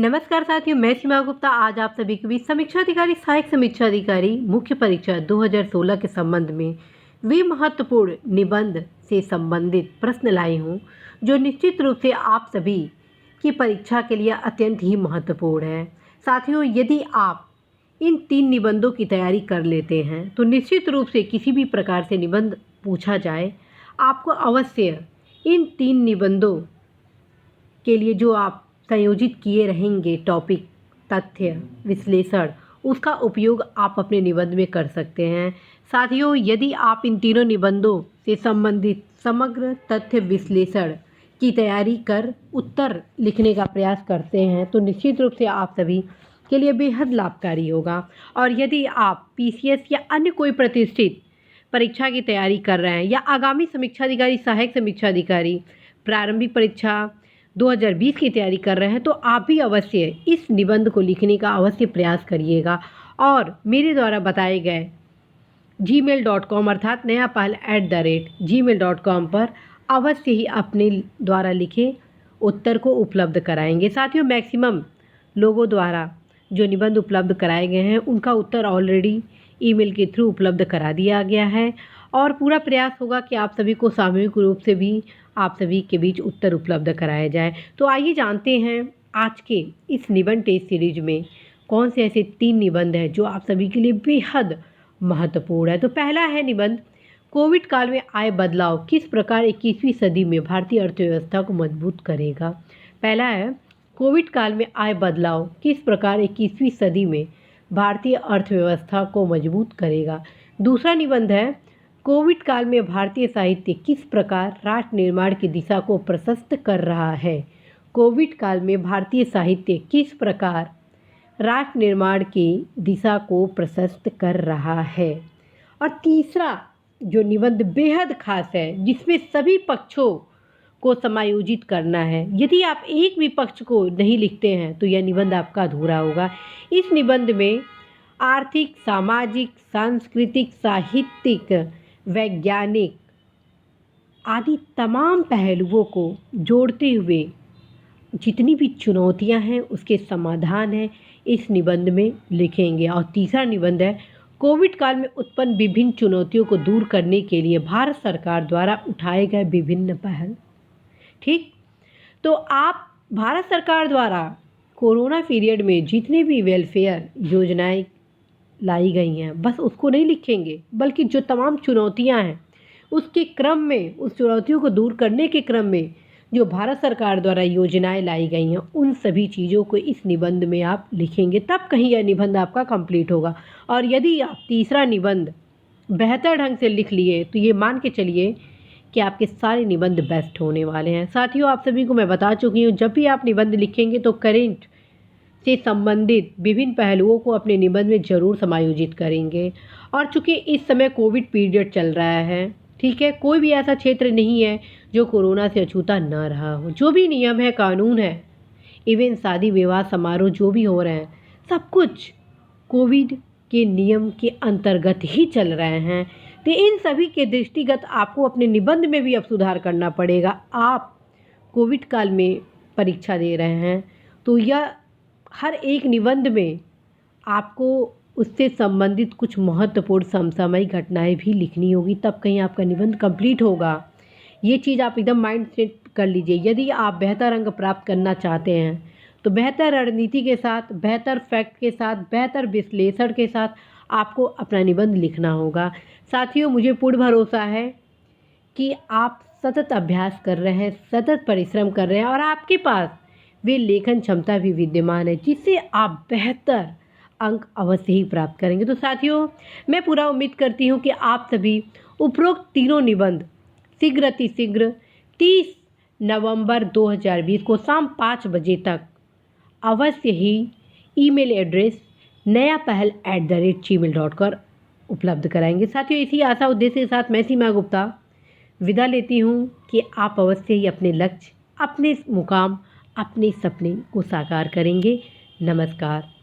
नमस्कार साथियों, मैं सीमा गुप्ता आज आप सभी के बीच समीक्षा अधिकारी, सहायक समीक्षा अधिकारी, मुख्य परीक्षा 2016 के संबंध में वे महत्वपूर्ण निबंध से संबंधित प्रश्न लाई हूँ जो निश्चित रूप से आप सभी की परीक्षा के लिए अत्यंत ही महत्वपूर्ण है। साथियों, यदि आप इन 3 निबंधों की तैयारी कर लेते हैं तो निश्चित रूप से किसी भी प्रकार से निबंध पूछा जाए, आपको अवश्य इन 3 निबंधों के लिए जो आप संयोजित किए रहेंगे टॉपिक, तथ्य, विश्लेषण, उसका उपयोग आप अपने निबंध में कर सकते हैं। साथियों, यदि आप इन तीनों निबंधों से संबंधित समग्र तथ्य विश्लेषण की तैयारी कर उत्तर लिखने का प्रयास करते हैं तो निश्चित रूप से आप सभी के लिए बेहद लाभकारी होगा। और यदि आप पीसीएस या अन्य कोई प्रतिष्ठित परीक्षा की तैयारी कर रहे हैं या आगामी समीक्षा अधिकारी, सहायक समीक्षा अधिकारी, प्रारंभिक परीक्षा 2020 की तैयारी कर रहे हैं तो आप भी अवश्य इस निबंध को लिखने का अवश्य प्रयास करिएगा और मेरे द्वारा बताए गए gmail.com अर्थात nayapahal@gmail.com पर अवश्य ही अपने द्वारा लिखे उत्तर को उपलब्ध कराएंगे। साथियों, मैक्सिमम लोगों द्वारा जो निबंध उपलब्ध कराए गए हैं उनका उत्तर ऑलरेडी ईमेल के थ्रू उपलब्ध करा दिया गया है और पूरा प्रयास होगा कि आप सभी को सामूहिक रूप से भी आप सभी के बीच उत्तर उपलब्ध कराया जाए। तो आइए जानते हैं आज के इस निबंध टेस्ट सीरीज में कौन से ऐसे 3 निबंध हैं जो आप सभी के लिए बेहद महत्वपूर्ण है। तो पहला है निबंध, कोविड काल में आए बदलाव किस प्रकार 21वीं सदी में भारतीय अर्थव्यवस्था को मजबूत करेगा। पहला है, कोविड काल में आए बदलाव किस प्रकार 21वीं सदी में भारतीय अर्थव्यवस्था को मजबूत करेगा। दूसरा निबंध है, कोविड काल में भारतीय साहित्य किस प्रकार राष्ट्र निर्माण की दिशा को प्रशस्त कर रहा है। कोविड काल में भारतीय साहित्य किस प्रकार राष्ट्र निर्माण की दिशा को प्रशस्त कर रहा है। और तीसरा जो निबंध बेहद खास है जिसमें सभी पक्षों को समायोजित करना है। यदि आप एक भी पक्ष को नहीं लिखते हैं तो यह निबंध आपका अधूरा होगा। इस निबंध में आर्थिक, सामाजिक, सांस्कृतिक, साहित्यिक, वैज्ञानिक आदि तमाम पहलुओं को जोड़ते हुए जितनी भी चुनौतियां हैं उसके समाधान हैं इस निबंध में लिखेंगे। और तीसरा निबंध है, कोविड काल में उत्पन्न विभिन्न चुनौतियों को दूर करने के लिए भारत सरकार द्वारा उठाए गए विभिन्न पहल। ठीक, तो आप भारत सरकार द्वारा कोरोना पीरियड में जितने भी वेलफेयर योजनाएं लाई गई हैं बस उसको नहीं लिखेंगे, बल्कि जो तमाम चुनौतियां हैं उसके क्रम में, उस चुनौतियों को दूर करने के क्रम में जो भारत सरकार द्वारा योजनाएं लाई गई हैं उन सभी चीज़ों को इस निबंध में आप लिखेंगे, तब कहीं यह निबंध आपका कंप्लीट होगा। और यदि आप तीसरा निबंध बेहतर ढंग से लिख लिए तो ये मान के चलिए कि आपके सारे निबंध बेस्ट होने वाले हैं। साथियों, आप सभी को मैं बता चुकी हूँ, जब भी आप निबंध लिखेंगे तो करेंट से संबंधित विभिन्न पहलुओं को अपने निबंध में ज़रूर समायोजित करेंगे। और चूँकि इस समय कोविड पीरियड चल रहा है, ठीक है, कोई भी ऐसा क्षेत्र नहीं है जो कोरोना से अछूता न रहा हो। जो भी नियम है, कानून है, इवन शादी विवाह समारोह जो भी हो रहे हैं, सब कुछ कोविड के नियम के अंतर्गत ही चल रहे हैं। तो इन सभी के दृष्टिगत आपको अपने निबंध में भी अब सुधार करना पड़ेगा। आप कोविड काल में परीक्षा दे रहे हैं तो यह हर एक निबंध में आपको उससे संबंधित कुछ महत्वपूर्ण समसामयिक घटनाएं भी लिखनी होगी, तब कहीं आपका निबंध कंप्लीट होगा। ये चीज़ आप एकदम माइंड सेट कर लीजिए। यदि आप बेहतर अंक प्राप्त करना चाहते हैं तो बेहतर रणनीति के साथ, बेहतर फैक्ट के साथ, बेहतर विश्लेषण के साथ आपको अपना निबंध लिखना होगा। साथियों, मुझे पूर्ण भरोसा है कि आप सतत अभ्यास कर रहे हैं, सतत परिश्रम कर रहे हैं और आपके पास वे लेखन क्षमता भी विद्यमान है जिससे आप बेहतर अंक अवश्य ही प्राप्त करेंगे। तो साथियों, मैं पूरा उम्मीद करती हूँ कि आप सभी उपरोक्त तीनों निबंध शीघ्र अतिशीघ्र 30 नवंबर 2020 को शाम 5 बजे तक अवश्य ही ईमेल एड्रेस nayapahal@gmail.com उपलब्ध कराएंगे। साथियों, इसी आशा उद्देश्य के साथ मैं सीमा गुप्ता विदा लेती हूँ कि आप अवश्य ही अपने लक्ष्य, अपने मुकाम, अपने सपने को साकार करेंगे। नमस्कार।